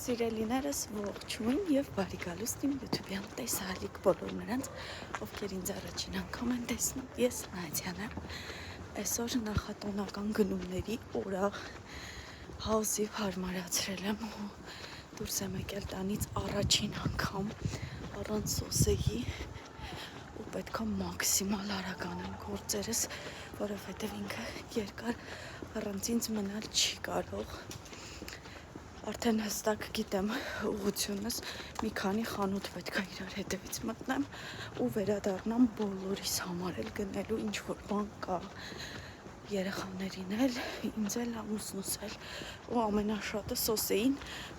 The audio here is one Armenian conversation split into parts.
Սիրելիներս ողջույն եւ բարի գալուստ իմ YouTube-յան տեսահալիկ բոլոր նրանց, ովքեր ինձ առաջին անգամ են տեսնում։ Ես Նադյան եմ։ Այսօր նախատոնական գնումների օրա հազիվ հարմարացրել եմ ու դուրս եմ եկել տանից առաջին անգամ առանց Սոսեի ու պետքա մաքսիմալ արագ անեմ գործերս, որովհետև ինքը երկար առանց ինձ մնալ չի կարող։ Արդեն հստակ գիտեմ ուղղությունս, մի քանի խանութ պետք է իրար հետևից մտնեմ ու վերադառնամ բոլորիս համար էլ գնելու ինչ որ բան կա, երեխաներին էլ, ինձ էլ, ամուսնուս էլ ու ամենաշատը Սոսեին,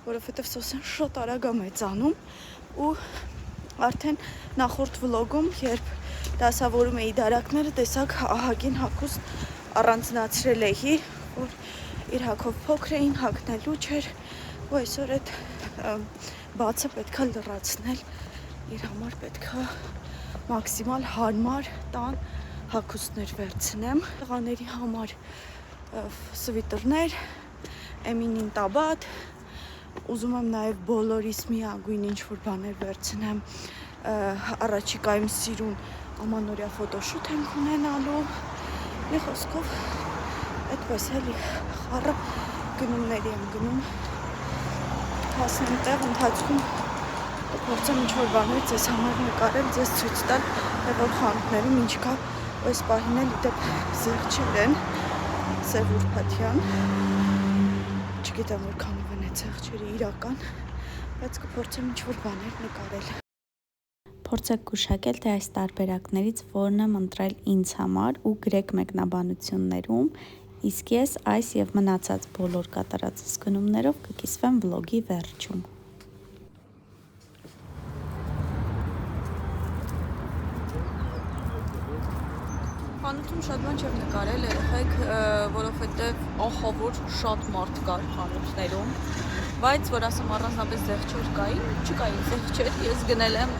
որովհետև Սոսեն շատ արագ է մեծանում ու արդեն նախորդ վլոգում, երբ դասավորում էի դարակները, տեսակ ահագին հագուստ առանձնացրել էի, որ իր հագով փոքր էին, հագնելու չէր ու այսօր այդ բացը պետքա լրացնել, իր համար պետքա մաքսիմալ հարմար տան հագուստներ վերցնեմ, տղաների համար սվիտերներ, Էմինին տաբատ, ուզում եմ նաև բոլորիս միագույն ինչ-որ բաներ վերցնեմ, առաջիկայում սիրուն ամանորյա ֆոտոշութ ենք ունենալու, մի խոսքով այդպես էլի խառը գնումների եմ գնում, հասնեմ տեղ ընթացքում կփորձեմ ինչ-որ բաներ ձեզ համար նկարել, ձեզ ցույց տալ հեղոր խանութներում ինչ կա, այս պահին էլ իդեպ զեղչեր են, Սև Ուրբաթյան, չգիտեմ որքանով են այդ զեղչերը իրական, բայց կփորձեմ ինչ-որ բաներ նկարել։ Փորձեք գուշակել, թե այս տարբերակներից որն եմ ընտրել ինձ համար ու գրեք մեկնաբանություններում, իսկ ես այս եւ մնացած բոլոր կատարածս գնումներով կկիսվեմ վլոգի վերջում։ Խանութում շատ բան չեմ նկարել, երեխեք, որովհետև ահավոր շատ մարդ կար խանութներում, բայց որ ասեմ առանձնապես զեղչեր կային, չկային զեղչեր, ես գնել եմ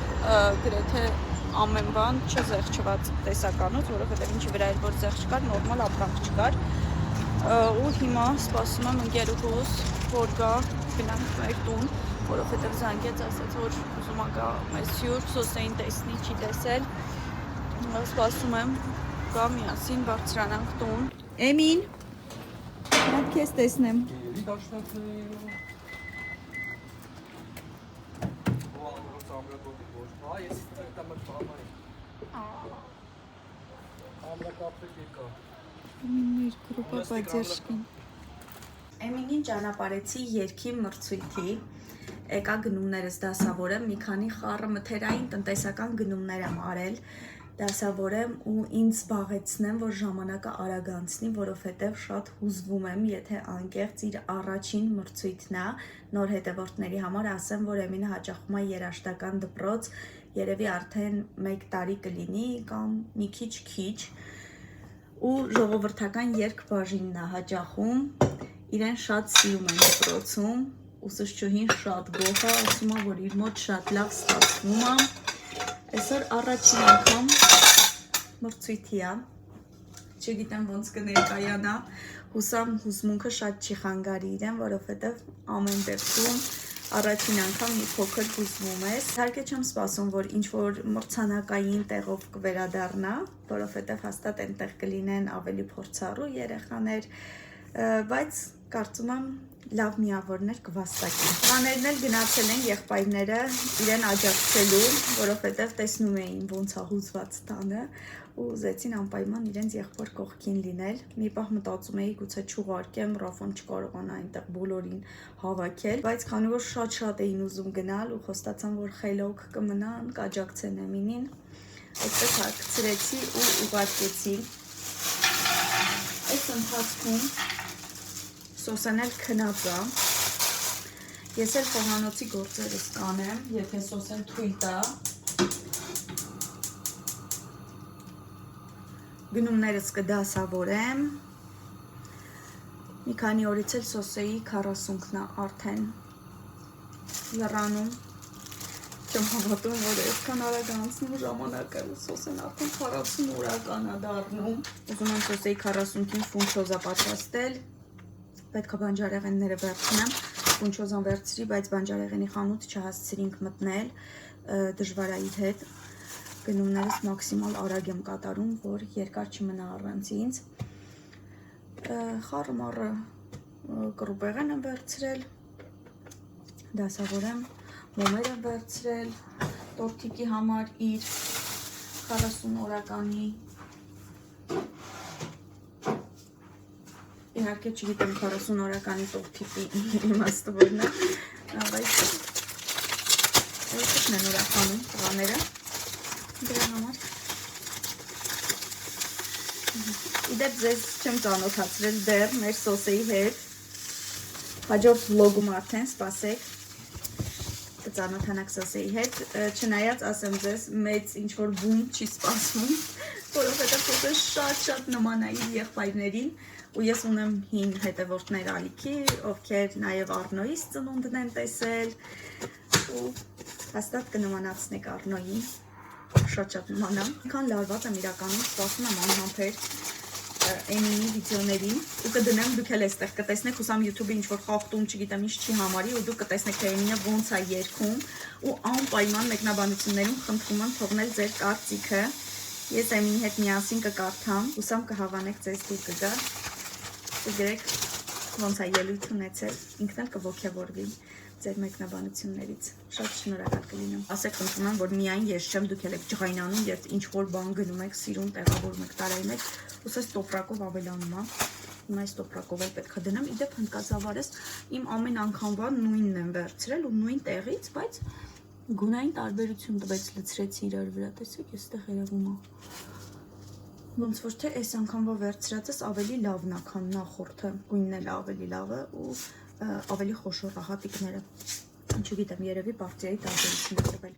գրեթե ամեն բան չզեղչված տեսականոց, որովհետև ինչի վրա էր որ զեղչ կար, նորմալ ապրանք չկար ու հիմա սպասում եմ ընկերուհուս, որ գա գնանք մեր տուն, որովհետև զանգեց, ասաց, որ ուզում ա գա մեզ հյուր, Սոսեին տեսնի, չի տեսել, սպասում եմ գա միասին բարձրանանք տուն։ Էմին, մենք քեզ տեսնեմ։ Էմինին ճանապարհեցի երգի մրցույթի, եկա գնումներս դասավորեմ, մի քանի խառը մթերային տնտեսական գնումներ եմ արել, դասավորեմ ու ինձ զբաղեցնեմ, որ ժամանակը արագ անցնի, որովհետև շատ հուզվում եմ, եթե անկեղծ իր առաջին մրցույթն է, նոր հետևորդների համար ասեմ, որ Էմինը հաճախում է երաժշտական դպրոց, երևի արդեն 1 տարի կլինի կամ մի քիչ ու ժողովրդական երգ բաժինն է հաճախում, իրեն շատ սիրում են դպրոցում, ուսուցչուհին շատ գոհ է, ասում է, որ իր մոտ շատ լավ ստացվում է, այսօր առաջին անգամ մրցույթի է, չգիտեմ ոնց կներկայանա, հուսամ հուզմունքը շատ չի խանգարի իրեն, որովհետև ամեն դեպքում առաջին անգամ մի փոքր հուզվում ես, իհարկե չեմ սպասում, որ ինչ-որ մրցանակային տեղով կվերադառնա, որովհետև հաստատ այնտեղ կլինեն ավելի փորձառու երեխաներ, բայց կարծում եմ լավ միավորներ կվաստակի։ Տղաներն էլ գնացել են եղբայրները իրեն աջակցելու, որովհետև տեսնում էին ոնց է հուզված տանը ու ուզեցին անպայման իրենց եղբոր կողքին լինել։ Մի պահ մտածում էի գուցե չուղարկեմ, Ռաֆոն չկարողանա այնտեղ բոլորին հավաքել, բայց քանի որ շատ էին ուզում գնալ ու խոստացան, որ խելոք կմնան, կաջակցեն Էմինին, այդպես հագցրեցի ու ուղարկեցի։ Այս ընթացքում Սոսեն էլ քնած է, ես էլ խոհանոցի գործերս կանեմ, եթե Սոսեն թույլ տա, գնումներս կդասավորեմ, մի քանի օրից էլ Սոսեի 40-ն է արդեն լռանում, չեմ հավատում, որ այսքան արագ անցնում ժամանակը, Սոսեն արդեն 40 օրական է դառնում, ուզում եմ Սոսեի 40-ին ֆունչոզա պատրաստել, պետք է բանջարեղենները վերցնեմ, ֆունչոզան վերցրի, բայց բանջարեղենի խանութ չհասցրինք մտնել, դժվար է իր հետ։ Գնումներս մաքսիմալ արագ եմ կատարում, որ երկար չմնա առանց ինձ։ Խառը մառը կռուպեղեն եմ վերցրել, դասավորեմ, մոմեր եմ վերցրել, տորթիկի համար իր 40 օրականի, իհարկե չգիտեմ 40 օրականի տորթիկի իմաստը որն է, բայց այդքան են օրականում տղաները դրա համար։ Իդեպ ձեզ չեմ ծանոթացրել դեռ մեր սոսեի հետ, հաջորդ վլոգում արդեն սպասեք կծանոթանաք սոսեի հետ, չնայած ասեմ ձեզ մեծ ինչ-որ բում չի սպասվում, որովհետև սոսը շատ նման է իր եղբայրներին ու ես ունեմ հին հետևորդներ ալիքի, ովքեր նաև Առնոյից ծնունդն են տեսել ու հաստատ կնմանացնեք Առնոյին, շատ նման է, ինքան լարված եմ իրականում, սպասում եմ անհամբեր Էմինի վիդեոներին ու կդնեմ, դուք էլ էստեղ կտեսնեք, հուսամ YouTube-ը ինչ-որ խախտում, չգիտեմ ինչ չի համարի ու դուք կտեսնեք, թե Էմինը ոնց է երգում ու անպայման մեկնաբանություններում խնդրում եմ թողնել ձեր կարծիքը, ես Էմինի հետ միասին կկարդամ, հուսամ կհավանեք ձեզ դուր կգա, կգրեք ոնց է ելույթ ունեցել, ինքն էլ կոգևորվի ձեր մեկնաբանություններից, շատ շնորհակալ կլինեմ, ասեք խնդրում եմ, որ միայն ես չեմ, դուք էլ եք ջղայնանում, երբ ինչ-որ բան գնում եք, սիրուն տեղավորում եք, տարայում եք, ուսես տոպրակով ավելանում է, հիմա այս տոպրակով էլ պետք է դնեմ, իդեպ հնդկազավարես իմ ամեն անգամվա նույնն եմ վերցրել ու նույն տեղից, բայց գունային տարբերություն տվեց լցրեցի իրար վրա, տեսեք, այստեղ երևում է, ոնց որ թե այս անգամվա վերցրածս ավելի լավն է, քան նախորդը, գույնն էլ ավելի լավը ու ավելի խոշոր հատիկները, չգիտեմ, երևի պարտիայի տարբերություն է տվել։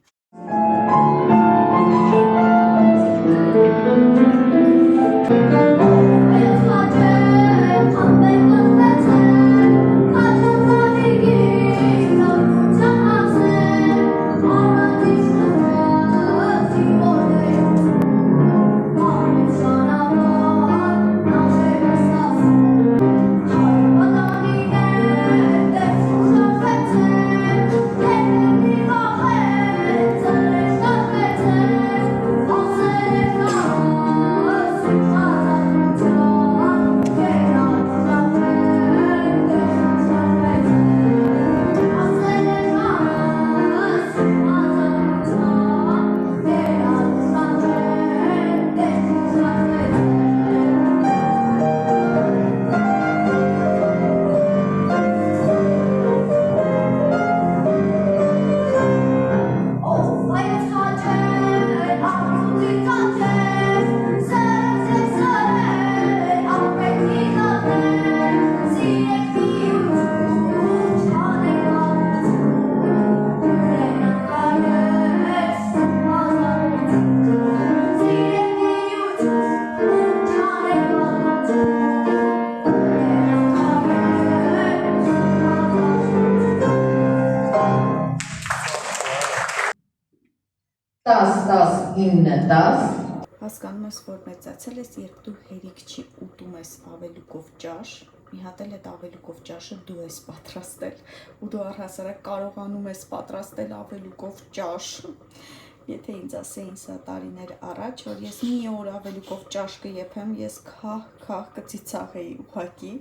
Հասկանում ես, որ մեծացել ես, երբ դու հերիք չի ուտում ես ավելուկով ճաշ, մի հատ էլ այդ ավելուկով ճաշը դու ես պատրաստել ու դու առհասարակ կարողանում ես պատրաստել ավելուկով ճաշ։ Եթե ինձ ասեին սա տարիներ առաջ, որ ես մի օր ավելուկով ճաշ կեփեմ, ես քահ կծիծաղեի ուղղակի,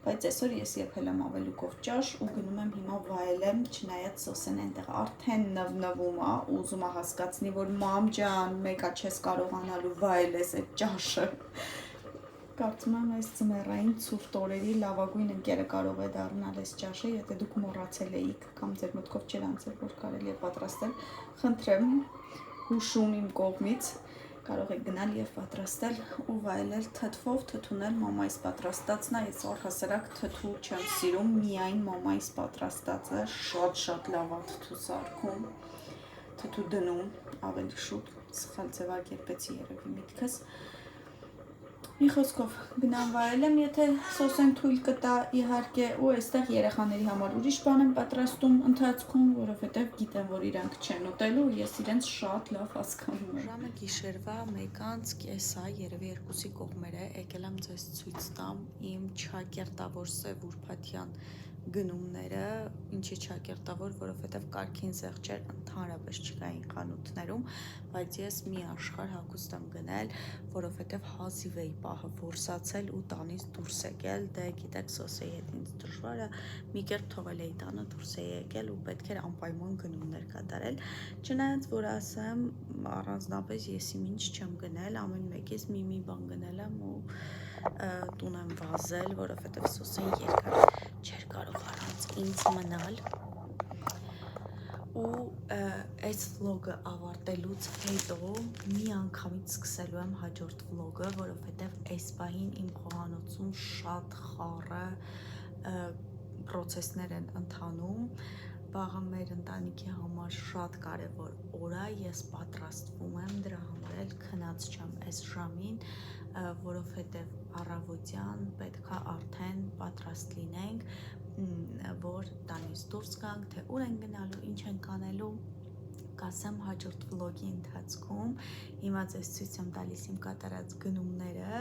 բայց այսօր ես եփել եմ ավելուկով ճաշ ու գնում եմ հիմա վայելեմ, չնայած սոսեն այնտեղ արդեն նվնվում է, ուզում է հասկացնի, որ մամ ջան, մեկա չես կարողանալու վայելես այդ ճաշը։ Կարծում եմ այս ձմեռային ցուրտ օրերի լավագույն ընկերը կարող է դառնալ այս ճաշը, եթե դուք մոռացել էիք կամ ձեր մտքով չէր անցել, որ կարելի է պատրաստել, խնդրեմ, հուշում իմ կողմից, կարող եք գնալ եւ պատրաստել ու վայելել թթվով, թթունել մամայիս պատրաստածն է, ես առհասարակ թթու չեմ սիրում, միայն մամայիս պատրաստածը շատ լավ է թթու սարքում, թթու դնում ավելի շուտ, սխալ ձևակերպեցի երևի միտքս։ Մի խոսքով գնամ վայելեմ, եթե սոսեն թույլ կտա իհարկե ու այստեղ երեխաների համար ուրիշ բան եմ պատրաստում ընթացքում, որովհետև գիտեմ, որ իրանք չեն ուտելու ու ես իրենց շատ լավ հասկանում եմ։ Ժամը գիշերվա 1:30 է, երևի 2-ի կողմերը, եկել եմ ձեզ ցույց տամ իմ չակերտավոր Սև Ուրբաթյան գնումները, ինչի չակերտավոր, որովհետև կարգին զեղչեր ընդհանրապես չկային խանութներում, բայց ես մի աշխարհ հագուստ եմ գնել, որովհետև հազիվ էի պահը որսացել ու տանից դուրս եկել, դե գիտեք սոսեի հետ ինձ դժվար է, մի կերպ թողել էի տանը, դուրս էի եկել ու պետք էր անպայման գնումներ կատարել, չնայած որ ասեմ, առանձնապես ես իմ ինչ չեմ գնել, ամեն մեկից մի բան գնել եմ ու տուն եմ վազել, որովհետև սոսեն երկար չէր կարող առանց ինձ մնալ ու այս վլոգը ավարտելուց հետո մի անգամից սկսելու եմ հաջորդ վլոգը, որովհետև այս պահին իմ խոհանոցում շատ խառը պրոցեսներ են ընթանում, վաղը մեր ընտանիքի համար շատ կարևոր օր է, ես պատրաստվում եմ, դրա համար էլ քնած չեմ այս ժամին, որովհետև առավոտյան պետք է արդեն պատրաստ լինենք, որ տանից դուրս գանք, թե ուր են գնալու, ինչ ենք անելու, կասեմ հաջորդ վլոգի ընթացքում, հիմա ձեզ ցույց եմ տալիս իմ կատարած գնումները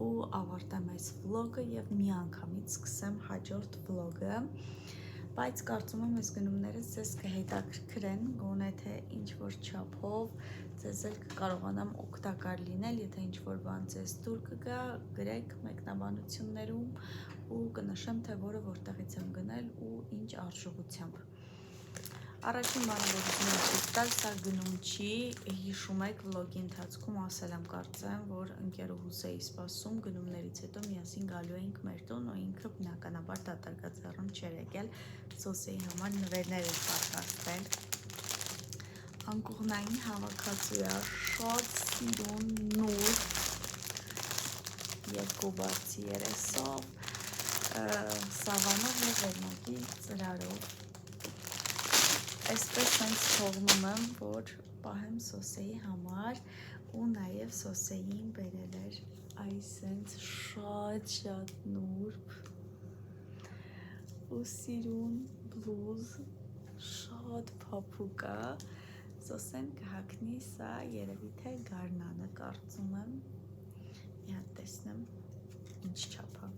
ու ավարտեմ այս վլոգը և մի անգամից սկսեմ հաջորդ վլոգը, բայց կարծում եմ այս գնումները ձեզ կհետաքրքրեն, գոնե թե ինչ-որ չափով ձեզ էլ կկարողանամ օգտակար լինել, եթե ինչ-որ բան ձեզ դուր կգա, գրեք մեկնաբանություններում ու կնշեմ, թե որտեղից եմ գնել ու ինչ արժողությամբ։ Առաջին բանը, որ ուզում եմ ցույց տալ, սա գնում չի, հիշում եք վլոգի ընթացքում ասել եմ կարծեմ, որ ընկերուհուս էի սպասում, գնումներից հետո միասին գալու էինք մեր տուն ու ինքը բնականաբար դատարկաձեռն չէր եկել, սոսեի համար նվերներ էր պատրաստել։ Անկողնային հավաքածու է, շատ սիրուն նուր, երկու բացի երեսով, սավանով և վերնագի ծրարով։ Այսպես հենց թողնում եմ, որ պահեմ սոսեի համար ու նաև սոսեին բերել էր այս հենց շատ նուրբ ու սիրուն բլուզ, շատ փափուկ է, սոսեն կհագնի սա երևի թե գարնանը կարծում եմ, մի հատ տեսնեմ ինչ չափ է,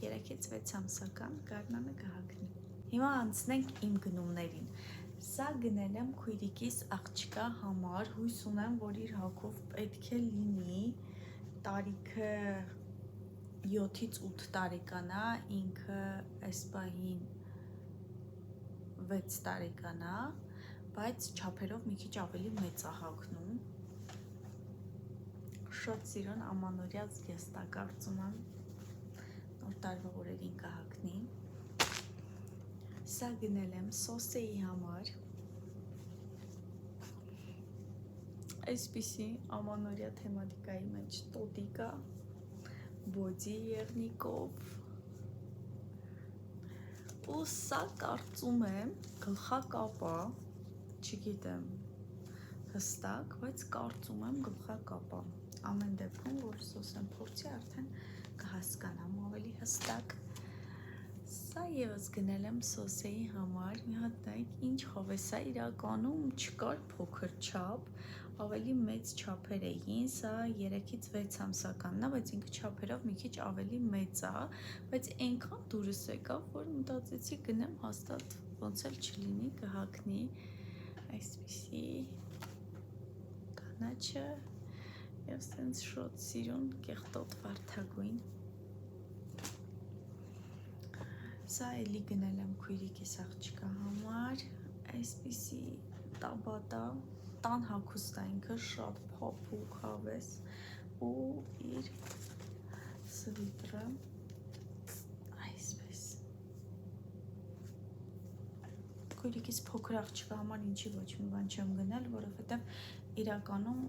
3-ից 6 ամսական գարնանը կհագնի։ Հիմա անցնենք իմ գնումներին, սա գնել եմ քույրիկիս աղջկա համար, հույս ունեմ, որ իր հագով պետք է լինի, տարիքը 7-ից 8 տարեկան է, ինքը այս պահին 6 տարեկան է, բայց չափերով մի քիչ ավելի մեծ է հագնում, շատ սիրուն ամանորյա զգեստ է, կարծում եմ, նոր տարվա օրերին կհագնի։ Սա գնել եմ սոսեի համար, այսպիսի ամանորյա թեմատիկայի մեջ տոտիկ է, բոդի եղնիկով, ու սա կարծում եմ գլխակապ է, չգիտեմ հստակ, բայց կարծում եմ գլխակապ է, ամեն դեպքում, որ սոսեն փորձի արդեն կհասկանամ ավելի հստակ։ Սա ևս գնել եմ սոսեի համար, մի հատ նայեք ինչ խով է, սա իրականում չկար փոքր չափ, ավելի մեծ չափեր էին, սա 3-ից 6 ամսականն է, բայց ինքը չափերով մի քիչ ավելի մեծ է, բայց այնքան դուրս եկավ, որ մտածեցի գնեմ հաստատ ոնց էլ չլինի կհագնի, այսպիսի կանաչը և սենց շոտ սիրուն կեղտոտ վարդագույն։ Սա էլի գնել եմ քույրիկիս աղջկա համար, այսպիսի տաբատա, տան հագուստ է ինքը, շատ փափուկ հավես ու իր սվիտրը, այսպես։ Քույրիկիս փոքր աղջկա համար ինչի ոչ մի բան չեմ գնել, որովհետև իրականում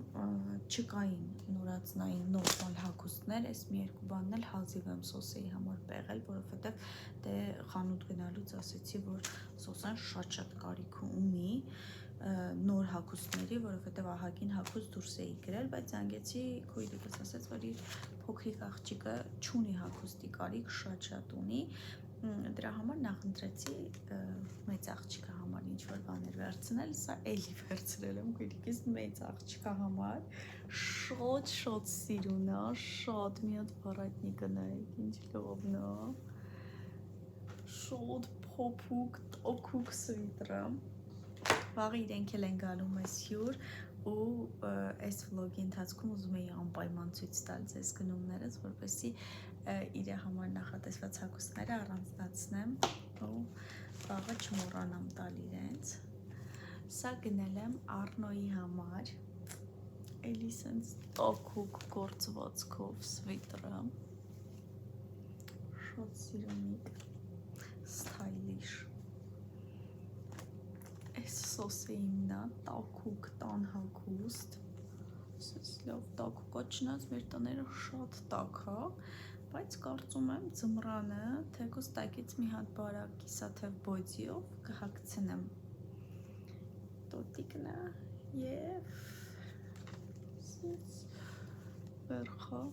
չկային նորածնային նորմալ հագուստներ, այս մի երկու բանն էլ հազիվ եմ սոսեի համար պեղել, որովհետև դե խանութ գնալուց ասեցի, որ սոսեն շատ կարիք ունի նոր հագուստների, որովհետև ահագին հագուստ դուրս էի գրել, բայց զանգեցի քույրիկս ասեց, որ իր փոքրիկ աղջիկը չունի հագուստի կարիք, շատ ունի, դրա համար նախընտրեցի մեծ աղջկա համար ինչ-որ բաներ վերցնել, սա էլի վերցրել եմ քույրիկիս մեծ աղջկա համար, շատ սիրուն է, շատ մի հատ վարատնի կնայեք, ինչ լավն է, շոտ փոփուկ օքուկ սվիտրը։ Վաղը իրենք էլ են գալու մեզ հյուր ու այս վլոգի ընթացքում ուզում էի անպայման ցույց տալ ձեզ գնումներս, որպեսզի իր համար նախատեսված հագուստները առանձնացնեմ ու վաղը չմոռանամ տալ իրենց։ Սա գնել եմ Առնոյի համար, էլի սենց օքուկ գործվածքով սվիտրը, շոտ սիրունիկ, սթայլիշ։ Այս սոսը իմնա, տաքուկ տան հագուստ, սենց լավ տաքուկա, չնայած մեր տները շատ տաք է, բայց կարծում եմ ձմռանը թեկուզ տակից մի հատ բարակ կիսաթև բոյձիով կհագցնեմ տոտիկնա և սենց վերխա,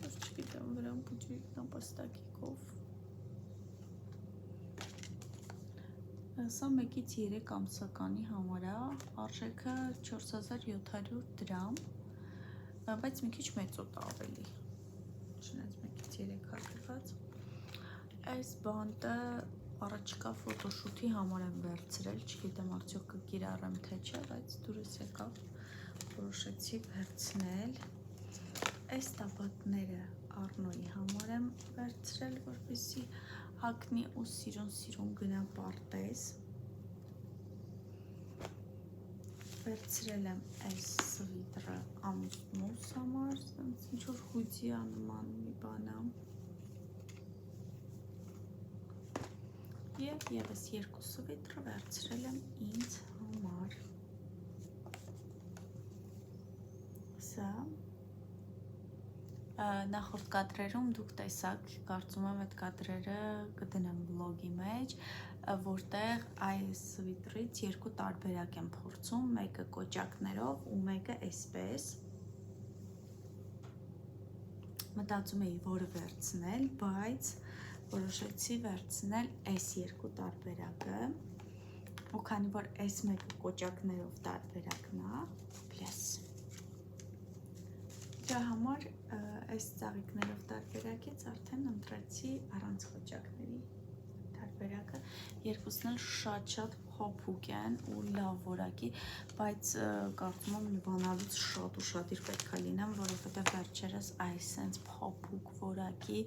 չգիտեմ վրան պուջրիկն ապաստակիկով։ Սա 1-ից 3 ամսականի համար է, արժեքը 4700 դրամ, բայց մի քիչ մեծոտ ավելի, չնայած 1-ից 3 հագված։ Այս բանտը առաջիկա ֆոտոշութի համար եմ վերցրել, չգիտեմ արդյոք կկիրառեմ թե չէ, բայց դուրս եկավ, որոշեցի վերցնել։ Այս տապատները Առնոյի համար եմ վերցրել, որպեսզի հագնի ու սիրուն գնա պարտեզ։ Վերցրել եմ այս սվիտրը ամուսնուս համար, ինչ-որ հուդիա նման մի բան է։ Եվ ևս 2 սվիտրը վերցրել եմ ինձ համար։ Սա նախորդ կադրերում դուք տեսաք, կարծում եմ այդ կադրերը կդնեմ վլոգի մեջ, որտեղ այս սվիտրից 2 տարբերակ եմ փորձում, մեկը կոճակներով ու մեկը այսպես։ Մտածում էի որը վերցնել, բայց որոշեցի վերցնել այս 2 տարբերակը, ու քանի որ այս մեկը կոճակներով տարբերակն է, պլես։ Դրա համար այս ծաղիկներով տարբերակից արդեն ընտրեցի առանց կոճակների տարբերակը, երկուսն էլ շատ փոփուկ են ու լավ որակի, բայց կարծում եմ լվանալուց շատ ուշադիր պետք է լինեմ, որովհետև վերջերս այս սենց փոփուկ որակի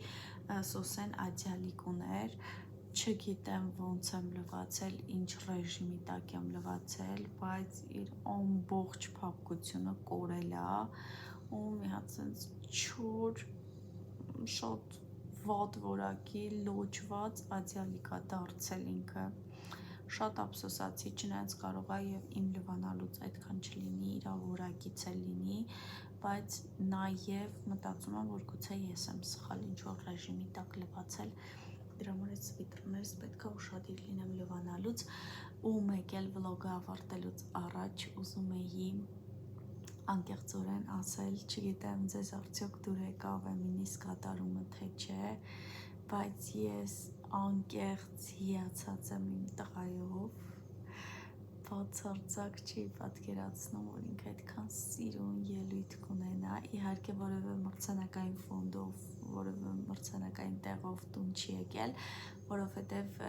սոսեն ադյալիկ ուներ, չգիտեմ ոնց եմ լվացել, ինչ ռեժիմի տակ եմ լվացել, բայց իր ամբողջ փափկությունը կորել է ու մի հատ սենց չոր, շատ վատ որակի, լոճված ադյալիկ է դարձել ինքը, շատ ափսոսացի, չնայած կարող է և իմ լվանալուց այդքան չլինի, իր որակից է լինի, բայց նաև մտածում եմ, որ գուցե ես եմ սխալ ինչ-որ ռեժիմի տակ լվացել, դրա համար այդ սվիտրներս պետք է ուշադիր լինեմ լվանալուց, ու մեկ էլ վլոգը ավարտելուց առաջ ուզում էի անկեղծորեն ասել, չգիտեմ ձեզ արդյոք դուր եկավ Էմինիս կատարումը թե չէ, բայց ես անկեղծ հիացած եմ իմ տղայով, բացարձակ չի պատկերացնում, որ ինքը այդքան սիրուն ելույթ կունենա, իհարկե որևէ մրցանակային ֆոնդով, որևէ մրցանակային տեղով տուն չի եկել, որովհետև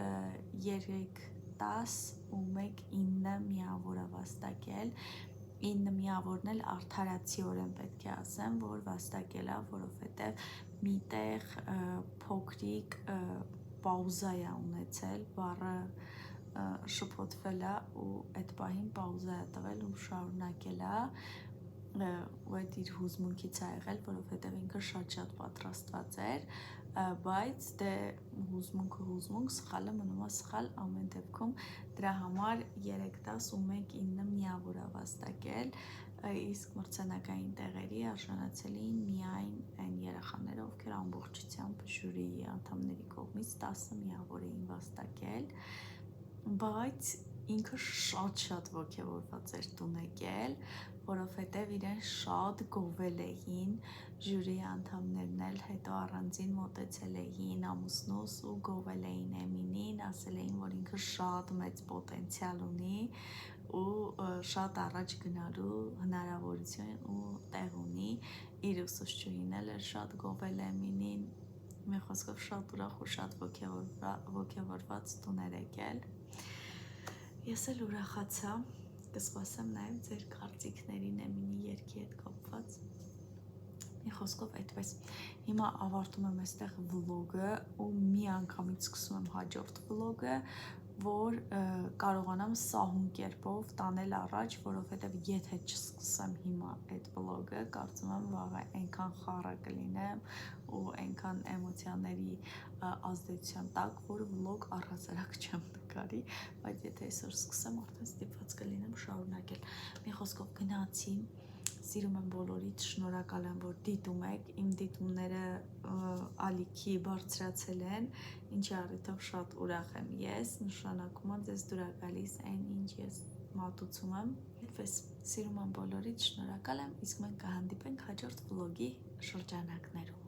3-10 ու 1-9 միավոր է վաստակել, 9 միավորն էլ արդարացիորեն պետք է ասեմ, որ վաստակել է, որովհետև միտեղ փոքրիկ պաուզա է ունեցել, բառը շփոթվել է ու այդ պահին պաուզա է տվել ու շարունակել է, ու այդ իր հուզմունքից է եղել, որովհետև ինքը շատ պատրաստված էր, բայց դե հուզմունք, սխալը մնում է սխալ, ամեն դեպքում դրա համար 3-10 ու 1-9 միավոր է վաստակել, իսկ մրցանակային տեղերի արժանացել էին միայն այն երեխաները, ովքեր ամբողջությամբ ժյուրիի անդամների կողմից 10 միավոր էին վաստակել, բայց ինքը շատ ոգևորված էր տուն եկել, որովհետև իրեն շատ գովել էին, ժյուրիի անդամներն էլ հետո առանձին մոտեցել էին ամուսնուս ու գովել էին Էմինին, ասել էին, որ ինքը շատ մեծ պոտենցիալ ունի ու շատ առաջ գնալու հնարավորություն ու տեղ ունի, իր ուսուցչուհին էլ էր շատ գովել Էմինին, Մի խոսքով շատ ուրախ ու շատ ոգևորված տուներ եկել։ Ես էլ ուրախացա, կսպասեմ նաև ձեր կարծիքներին Էմինի երգի հետ կապված։ Մի խոսքով այդպես։ Հիմա ավարտում եմ այստեղ վլոգը ու մի անգամից սկսում եմ հաջորդ վլոգը, որ կարողանամ սահուն կերպով տանել առաջ, որովհետև եթե չսկսեմ հիմա այդ վլոգը, կարծում եմ վաղը այնքան խառը կլինեմ ու այնքան էմոցիաների ազդեցության տակ, որ վլոգ առհասարակ չեմ նկարի, բայց եթե այսօր սկսեմ, արդեն ստիպված կլինեմ շարունակել։ Մի խոսքով գնացի, սիրում եմ բոլորիդ, շնորհակալ եմ, որ դիտում եք, իմ դիտումները ալիքի բարձրացել են, ինչի առիթով շատ ուրախ եմ ես, նշանակում է ձեզ դուր է գալիս այն, ինչ ես մատուցում եմ։ Այդպես սիրում եմ բոլորիդ, շնորհակալ եմ, իսկ մենք կհանդիպենք հաջորդ վլոգի շրջանակներում։